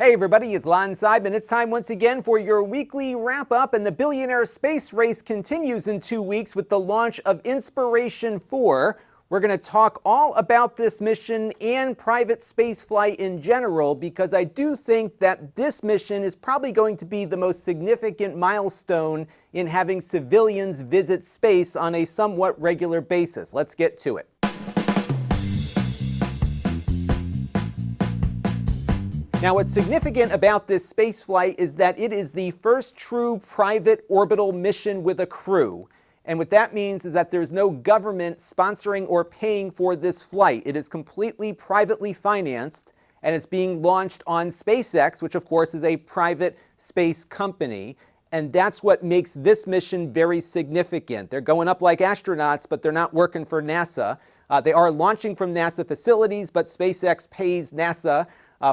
Hey everybody, it's Lon.TV, and it's time once again for your weekly wrap-up, and the billionaire space race continues in 2 weeks with the launch of Inspiration 4. We're going to talk all about this mission and private spaceflight in general, because I do think that this mission is probably going to be the most significant milestone in having civilians visit space on a somewhat regular basis. Let's get to it. Now, what's significant about this spaceflight is that it is the first true private orbital mission with a crew. And what that means is that there's no government sponsoring or paying for this flight. It is completely privately financed, and it's being launched on SpaceX, which of course is a private space company. And that's what makes this mission very significant. They're going up like astronauts, but they're not working for NASA. They are launching from NASA facilities, but SpaceX pays NASA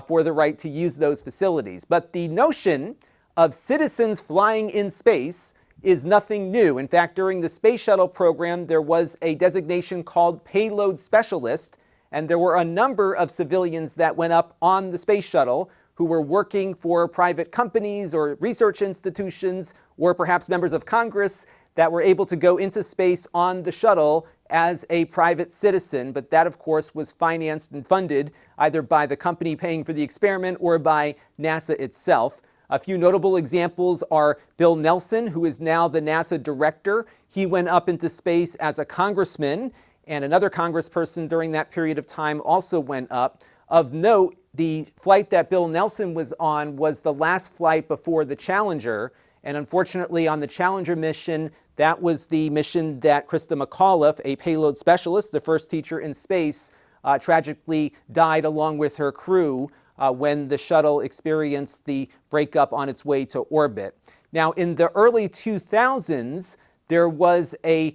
for the right to use those facilities. But the notion of citizens flying in space is nothing new. In fact, during the space shuttle program, there was a designation called payload specialist, and there were a number of civilians that went up on the space shuttle who were working for private companies or research institutions, or perhaps members of Congress, that were able to go into space on the shuttle as a private citizen. But that, of course, was financed and funded either by the company paying for the experiment or by NASA itself. A few notable examples are Bill Nelson, who is now the NASA director. He went up into space as a congressman, and another congressperson during that period of time also went up. Of note, the flight that Bill Nelson was on was the last flight before the Challenger. And unfortunately, on the Challenger mission, that was the mission that Krista McAuliffe, a payload specialist, the first teacher in space, tragically died along with her crew when the shuttle experienced the breakup on its way to orbit. Now, in the early 2000s, there was a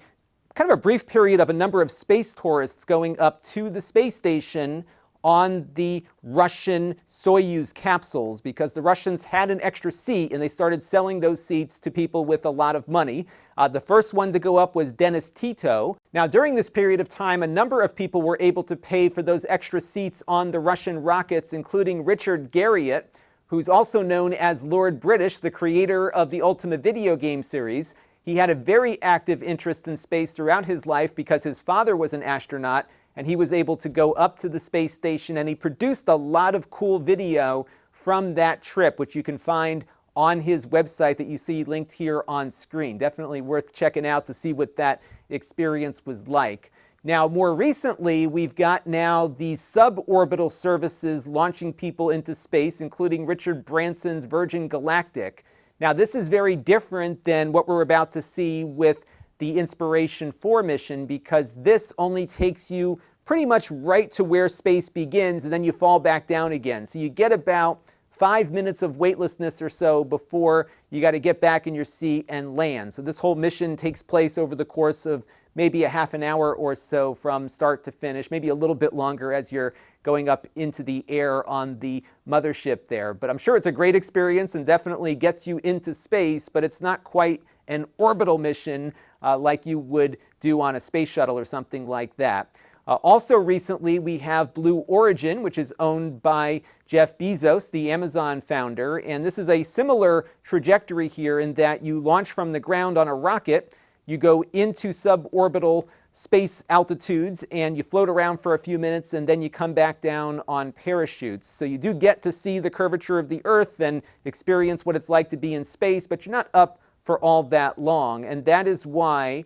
kind of a brief period of a number of space tourists going up to the space station on the Russian Soyuz capsules, because the Russians had an extra seat and they started selling those seats to people with a lot of money. The first one to go up was Dennis Tito. Now, during this period of time, a number of people were able to pay for those extra seats on the Russian rockets, including Richard Garriott, who's also known as Lord British, the creator of the Ultimate video game series. He had a very active interest in space throughout his life because his father was an astronaut, and he was able to go up to the space station, and he produced a lot of cool video from that trip, which you can find on his website that you see linked here on screen. Definitely worth checking out to see what that experience was like. Now, more recently, we've got now these suborbital services launching people into space, including Richard Branson's Virgin Galactic. Now, this is very different than what we're about to see with the Inspiration 4 mission, because this only takes you pretty much right to where space begins, and then you fall back down again. So you get about 5 minutes of weightlessness or so before you got to get back in your seat and land. So this whole mission takes place over the course of maybe a half an hour or so from start to finish, maybe a little bit longer as you're going up into the air on the mothership there. But I'm sure it's a great experience and definitely gets you into space, but it's not quite an orbital mission like you would do on a space shuttle or something like that. Also recently, we have Blue Origin, which is owned by Jeff Bezos, the Amazon founder. And this is a similar trajectory here in that you launch from the ground on a rocket, you go into suborbital space altitudes, and you float around for a few minutes, and then you come back down on parachutes. So you do get to see the curvature of the Earth and experience what it's like to be in space, but you're not up for all that long. And that is why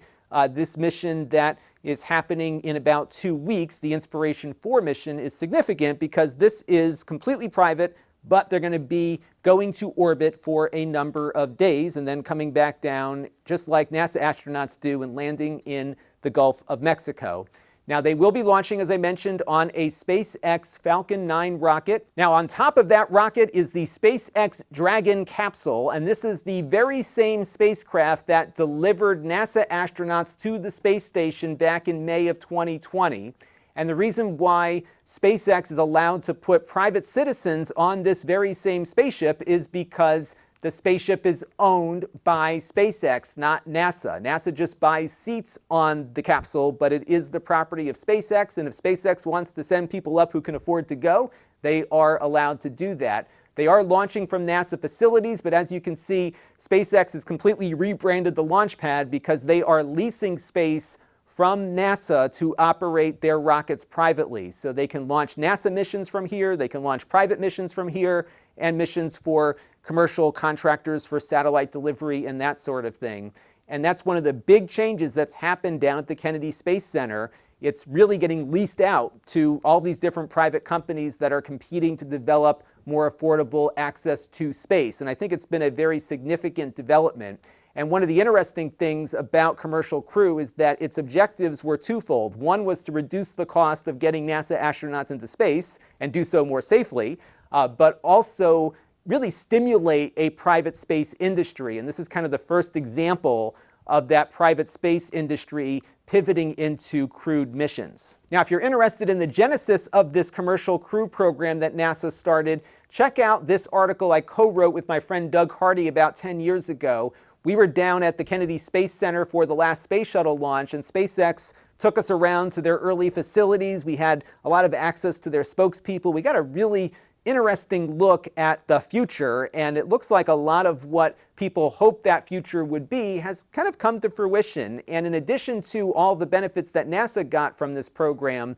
this mission that is happening in about 2 weeks, the Inspiration 4 mission, is significant because this is completely private, but they're going to be going to orbit for a number of days and then coming back down just like NASA astronauts do and landing in the Gulf of Mexico. Now, they will be launching, as I mentioned, on a SpaceX Falcon 9 rocket. Now, on top of that rocket is the SpaceX Dragon capsule, and this is the very same spacecraft that delivered NASA astronauts to the space station back in May of 2020. And the reason why SpaceX is allowed to put private citizens on this very same spaceship is because the spaceship is owned by SpaceX, not NASA. NASA just buys seats on the capsule, but it is the property of SpaceX, and if SpaceX wants to send people up who can afford to go, they are allowed to do that. They are launching from NASA facilities, but as you can see, SpaceX has completely rebranded the launch pad because they are leasing space from NASA to operate their rockets privately. So they can launch NASA missions from here, they can launch private missions from here, and missions for commercial contractors for satellite delivery and that sort of thing. And that's one of the big changes that's happened down at the Kennedy Space Center. It's really getting leased out to all these different private companies that are competing to develop more affordable access to space. And I think it's been a very significant development. And one of the interesting things about Commercial Crew is that its objectives were twofold. One was to reduce the cost of getting NASA astronauts into space and do so more safely, but also really stimulate a private space industry. And this is kind of the first example of that private space industry pivoting into crewed missions. Now, if you're interested in the genesis of this Commercial Crew program that NASA started, check out this article I co-wrote with my friend Doug Hardy about 10 years ago. We were down at the Kennedy Space Center for the last space shuttle launch, and SpaceX took us around to their early facilities. We had a lot of access to their spokespeople. We got a really interesting look at the future, and it looks like a lot of what people hoped that future would be has kind of come to fruition. And in addition to all the benefits that NASA got from this program,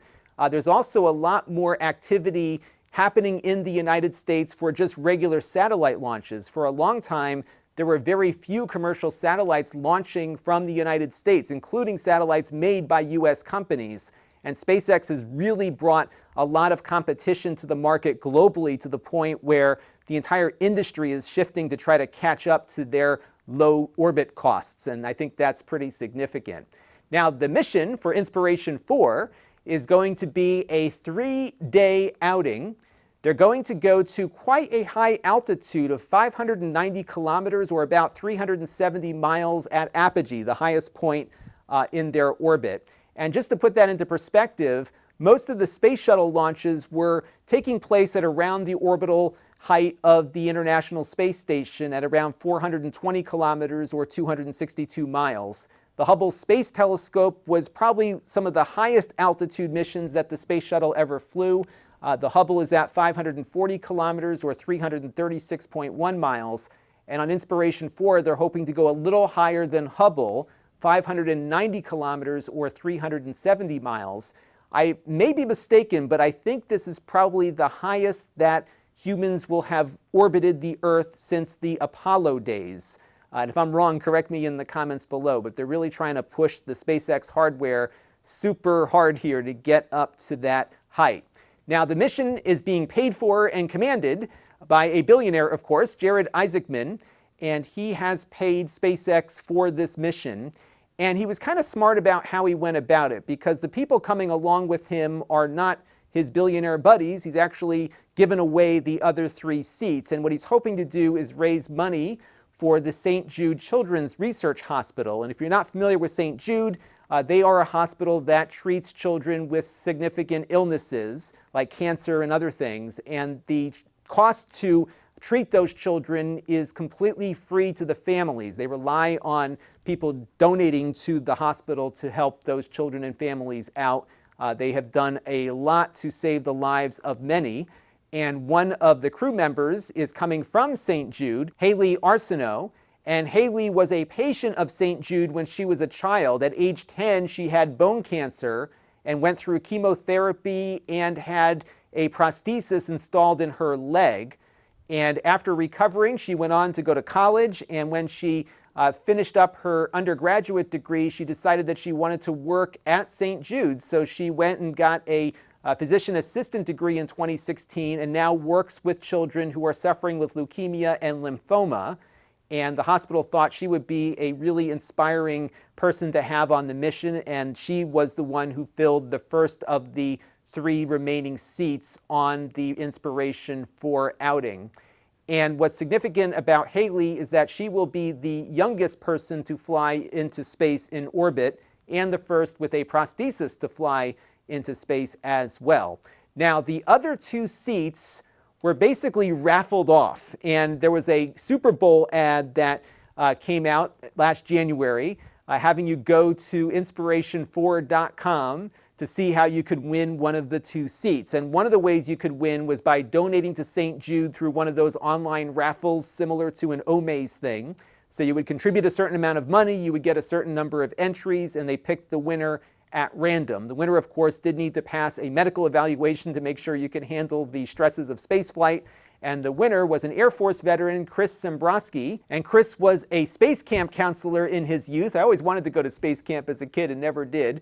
there's also a lot more activity happening in the United States for just regular satellite launches. For a long time, there were very few commercial satellites launching from the United States, including satellites made by US companies. And SpaceX has really brought a lot of competition to the market globally, to the point where the entire industry is shifting to try to catch up to their low orbit costs. And I think that's pretty significant. Now, the mission for Inspiration 4 is going to be a 3-day outing. They're going to go to quite a high altitude of 590 kilometers, or about 370 miles at apogee, the highest point in their orbit. And just to put that into perspective, most of the space shuttle launches were taking place at around the orbital height of the International Space Station at around 420 kilometers or 262 miles. The Hubble Space Telescope was probably some of the highest altitude missions that the space shuttle ever flew. The Hubble is at 540 kilometers or 336.1 miles. And on Inspiration 4, they're hoping to go a little higher than Hubble, 590 kilometers or 370 miles. I may be mistaken, but I think this is probably the highest that humans will have orbited the Earth since the Apollo days. And if I'm wrong, correct me in the comments below, but they're really trying to push the SpaceX hardware super hard here to get up to that height. Now, the mission is being paid for and commanded by a billionaire, of course, Jared Isaacman, and he has paid SpaceX for this mission. And he was kind of smart about how he went about it, because the people coming along with him are not his billionaire buddies. He's actually given away the other 3 seats. And what he's hoping to do is raise money for the St. Jude Children's Research Hospital. And if you're not familiar with St. Jude, they are a hospital that treats children with significant illnesses like cancer and other things. And the cost to treat those children is completely free to the families. They rely on people donating to the hospital to help those children and families out. They have done a lot to save the lives of many. And one of the crew members is coming from St. Jude, Haley Arsenault. And Haley was a patient of St. Jude when she was a child. At age 10, she had bone cancer and went through chemotherapy and had a prosthesis installed in her leg. And after recovering, she went on to go to college. And when she finished up her undergraduate degree, she decided that she wanted to work at St. Jude's. So she went and got a physician assistant degree in 2016 and now works with children who are suffering with leukemia and lymphoma. And the hospital thought she would be a really inspiring person to have on the mission. And she was the one who filled the first of the 3 remaining seats on the Inspiration 4 outing. And what's significant about Haley is that she will be the youngest person to fly into space in orbit, and the first with a prosthesis to fly into space as well. Now, the other 2 seats were basically raffled off, and there was a Super Bowl ad that came out last January having you go to inspiration4.com to see how you could win one of the 2 seats. And one of the ways you could win was by donating to St. Jude through one of those online raffles similar to an Omaze thing. So you would contribute a certain amount of money, you would get a certain number of entries, and they picked the winner at random. The winner, of course, did need to pass a medical evaluation to make sure you could handle the stresses of spaceflight. And the winner was an Air Force veteran, Chris Sembrowski. And Chris was a space camp counselor in his youth. I always wanted to go to space camp as a kid and never did.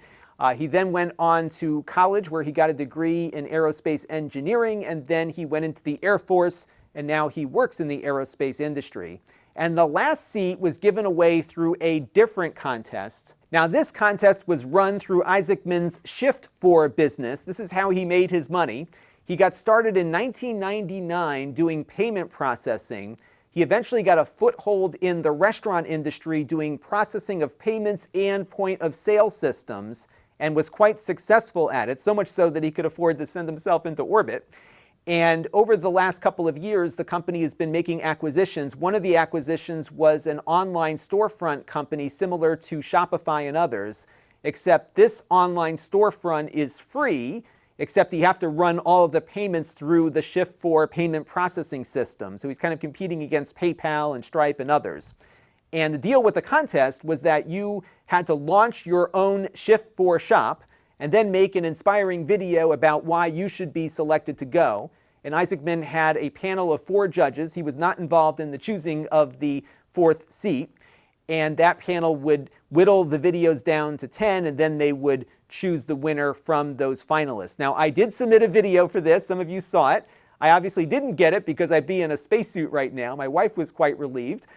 He then went on to college where he got a degree in aerospace engineering, and then he went into the Air Force, and now he works in the aerospace industry. And the last seat was given away through a different contest. Now, this contest was run through Isaacman's Shift4 business. This is how he made his money. He got started in 1999 doing payment processing. He eventually got a foothold in the restaurant industry doing processing of payments and point-of-sale systems, and was quite successful at it, so much so that he could afford to send himself into orbit. And over the last couple of years, the company has been making acquisitions. One of the acquisitions was an online storefront company similar to Shopify and others, except this online storefront is free, except you have to run all of the payments through the Shift4 payment processing system. So he's kind of competing against PayPal and Stripe and others. And the deal with the contest was that you had to launch your own Shift4 shop and then make an inspiring video about why you should be selected to go. And Isaacman had a panel of 4 judges. He was not involved in the choosing of the 4th seat. And that panel would whittle the videos down to 10, and then they would choose the winner from those finalists. Now, I did submit a video for this. Some of you saw it. I obviously didn't get it because I'd be in a spacesuit right now. My wife was quite relieved.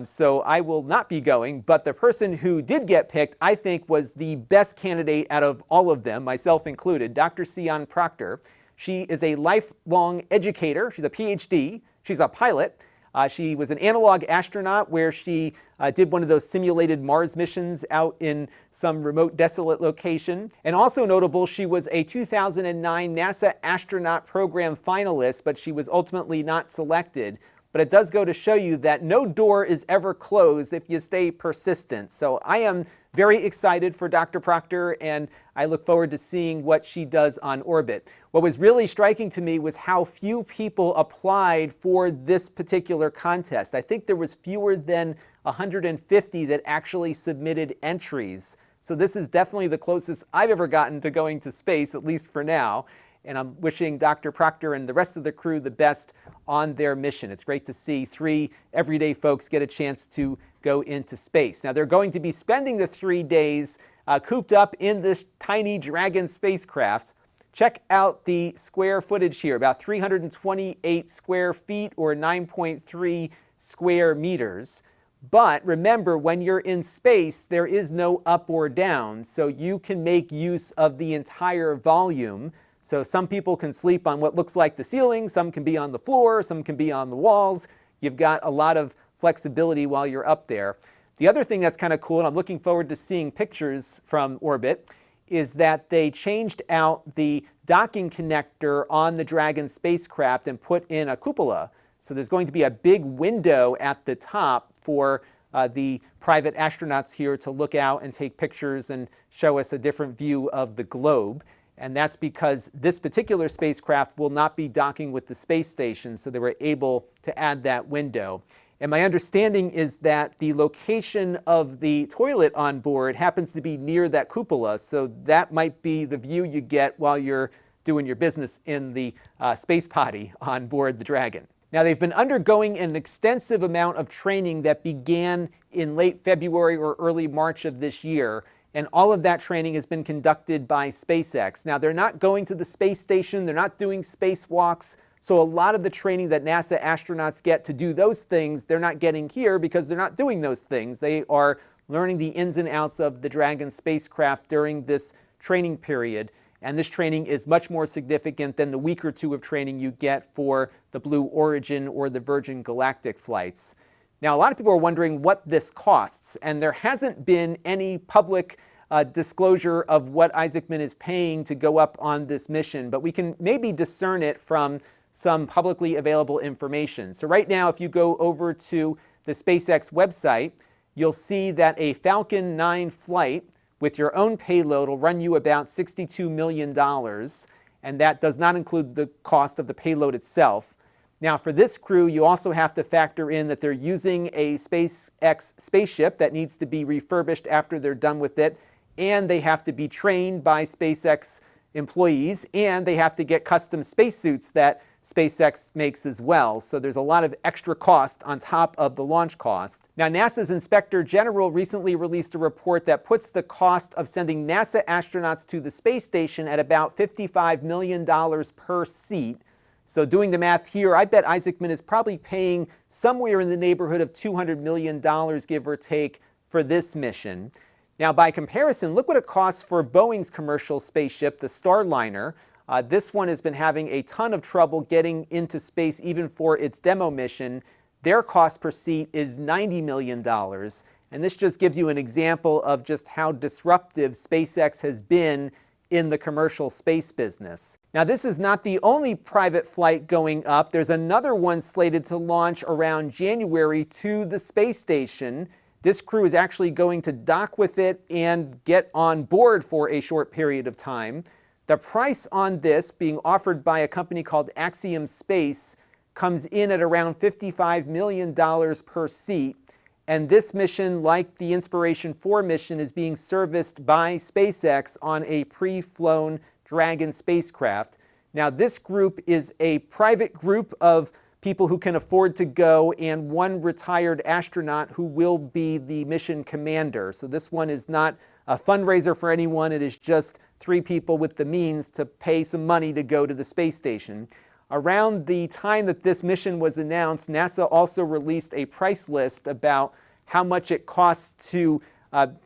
So I will not be going, but the person who did get picked, I think, was the best candidate out of all of them, myself included, Dr. Sion Proctor. She is a lifelong educator. She's a PhD. She's a pilot. She was an analog astronaut where she did one of those simulated Mars missions out in some remote, desolate location. And also notable, she was a 2009 NASA astronaut program finalist, but she was ultimately not selected. But it does go to show you that no door is ever closed if you stay persistent. So I am very excited for Dr. Proctor, and I look forward to seeing what she does on orbit. What was really striking to me was how few people applied for this particular contest. I think there was fewer than 150 that actually submitted entries. So this is definitely the closest I've ever gotten to going to space, at least for now. And I'm wishing Dr. Proctor and the rest of the crew the best on their mission. It's great to see 3 everyday folks get a chance to go into space. Now, they're going to be spending the 3 days cooped up in this tiny Dragon spacecraft. Check out the square footage here, about 328 square feet or 9.3 square meters. But remember, when you're in space, there is no up or down, so you can make use of the entire volume. So some people can sleep on what looks like the ceiling, some can be on the floor, some can be on the walls. You've got a lot of flexibility while you're up there. The other thing that's kind of cool, and I'm looking forward to seeing pictures from orbit, is that they changed out the docking connector on the Dragon spacecraft and put in a cupola. So there's going to be a big window at the top for the private astronauts here to look out and take pictures and show us a different view of the globe. And that's because this particular spacecraft will not be docking with the space station, so they were able to add that window. And my understanding is that the location of the toilet on board happens to be near that cupola, so that might be the view you get while you're doing your business in the space potty on board the Dragon. Now, they've been undergoing an extensive amount of training that began in late February or early March of this year. And all of that training has been conducted by SpaceX. Now, they're not going to the space station. They're not doing spacewalks. So a lot of the training that NASA astronauts get to do those things, they're not getting here because they're not doing those things. They are learning the ins and outs of the Dragon spacecraft during this training period. And this training is much more significant than the week or 2 of training you get for the Blue Origin or the Virgin Galactic flights. Now, a lot of people are wondering what this costs, and there hasn't been any public disclosure of what Isaacman is paying to go up on this mission, but we can maybe discern it from some publicly available information. So right now, if you go over to the SpaceX website, you'll see that a Falcon 9 flight with your own payload will run you about $62 million, and that does not include the cost of the payload itself. Now, for this crew, you also have to factor in that they're using a SpaceX spaceship that needs to be refurbished after they're done with it, and they have to be trained by SpaceX employees, and they have to get custom spacesuits that SpaceX makes as well. So there's a lot of extra cost on top of the launch cost. Now, NASA's Inspector General recently released a report that puts the cost of sending NASA astronauts to the space station at about $55 million per seat. So doing the math here, I bet Isaacman is probably paying somewhere in the neighborhood of $200 million, give or take, for this mission. Now, by comparison, look what it costs for Boeing's commercial spaceship, the Starliner. This one has been having a ton of trouble getting into space even for its demo mission. Their cost per seat is $90 million. And this just gives you an example of just how disruptive SpaceX has been in the commercial space business. Now, this is not the only private flight going up. There's another one slated to launch around January to the space station. This crew is actually going to dock with it and get on board for a short period of time. The price on this, being offered by a company called Axiom Space, comes in at around $55 million per seat. And this mission, like the Inspiration 4 mission, is being serviced by SpaceX on a pre-flown Dragon spacecraft. Now, this group is a private group of people who can afford to go, and one retired astronaut who will be the mission commander. So this one is not a fundraiser for anyone. It is just 3 people with the means to pay some money to go to the space station. Around the time that this mission was announced, NASA also released a price list about how much it costs to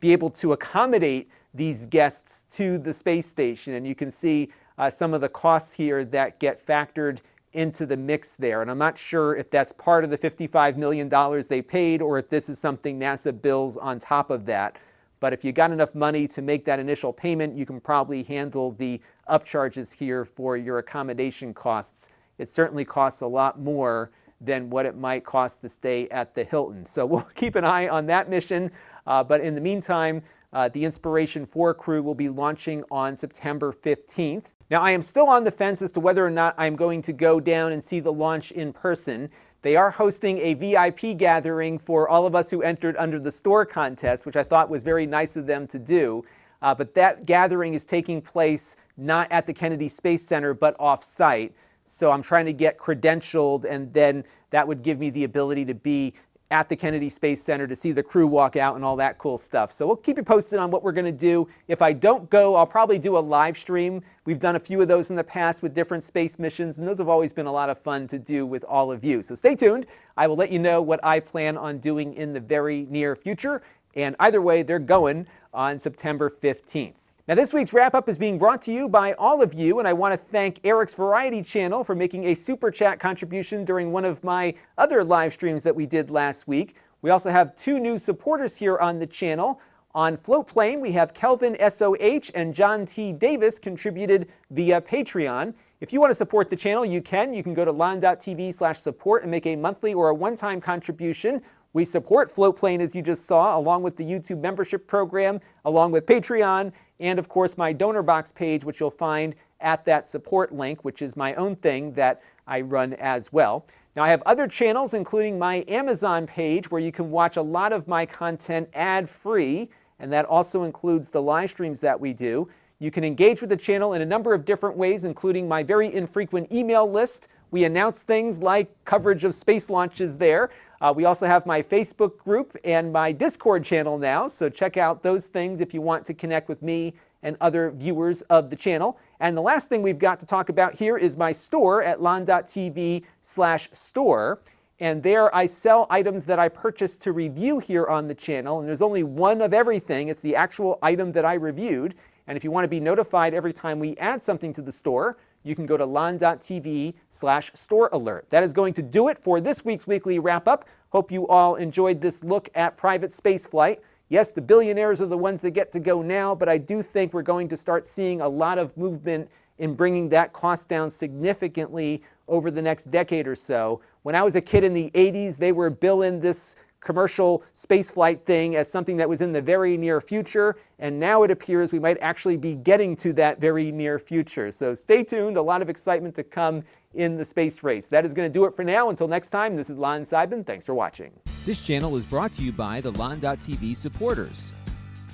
be able to accommodate these guests to the space station. And you can see some of the costs here that get factored into the mix there. And I'm not sure if that's part of the $55 million they paid or if this is something NASA bills on top of that. But if you got enough money to make that initial payment, you can probably handle the upcharges here for your accommodation costs. It certainly costs a lot more than what it might cost to stay at the Hilton. So we'll keep an eye on that mission. But in the meantime, the Inspiration 4 crew will be launching on September 15th. Now, I am still on the fence as to whether or not I'm going to go down and see the launch in person. They are hosting a VIP gathering for all of us who entered under the store contest, which I thought was very nice of them to do. But that gathering is taking place not at the Kennedy Space Center, but off-site. So I'm trying to get credentialed, and then that would give me the ability to be at the Kennedy Space Center to see the crew walk out and all that cool stuff. So we'll keep you posted on what we're going to do. If I don't go, I'll probably do a live stream. We've done a few of those in the past with different space missions, and those have always been a lot of fun to do with all of you. So stay tuned. I will let you know what I plan on doing in the very near future. And either way, they're going on September 15th. Now, this week's wrap-up is being brought to you by all of you, and I want to thank Eric's Variety channel for making a super chat contribution during one of my other live streams that we did last week. We also have 2 new supporters here on the channel. On Floatplane, we have Kelvin SOH and John T. Davis contributed via Patreon. If you want to support the channel, you can. You can go to Lon.TV/support and make a monthly or a one-time contribution. We support Floatplane, as you just saw, along with the YouTube membership program, along with Patreon, and of course my donor box page, which you'll find at that support link, which is my own thing that I run as well. Now, I have other channels, including my Amazon page, where you can watch a lot of my content ad-free, and that also includes the live streams that we do. You can engage with the channel in a number of different ways, including my very infrequent email list. We announce things like coverage of space launches there. We also have my Facebook group and my Discord channel now, so check out those things if you want to connect with me and other viewers of the channel. And the last thing we've got to talk about here is my store at Lon.TV/store. And there I sell items that I purchased to review here on the channel, and there's only one of everything. It's the actual item that I reviewed. And if you want to be notified every time we add something to the store, you can go to Lon.TV/store alert. That is going to do it for this week's weekly wrap-up. Hope you all enjoyed this look at private spaceflight. Yes, the billionaires are the ones that get to go now, but I do think we're going to start seeing a lot of movement in bringing that cost down significantly over the next decade or so. When I was a kid in the 80s, they were billing this commercial spaceflight thing as something that was in the very near future, and now it appears we might actually be getting to that very near future. So stay tuned, a lot of excitement to come in the space race. That is going to do it for now. Until next time, this is Lon.TV. Thanks for watching. This channel is brought to you by the Lon.TV supporters,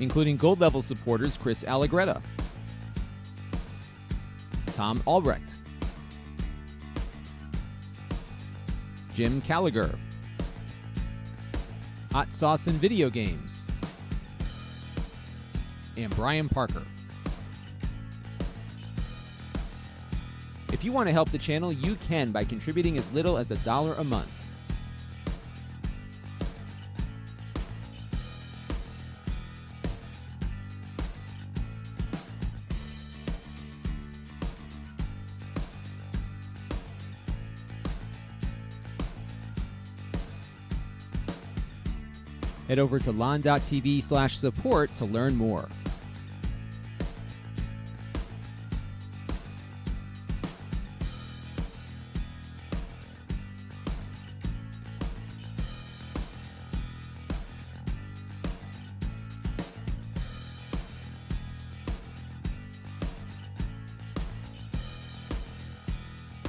including gold level supporters Chris Allegretta, Tom Albrecht, Jim Callagher, Hot Sauce and Video Games, and Brian Parker. If you want to help the channel, you can by contributing as little as $1 a month. Head over to lon.tv/support to learn more.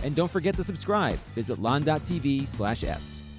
And don't forget to subscribe. Visit lon.tv/s.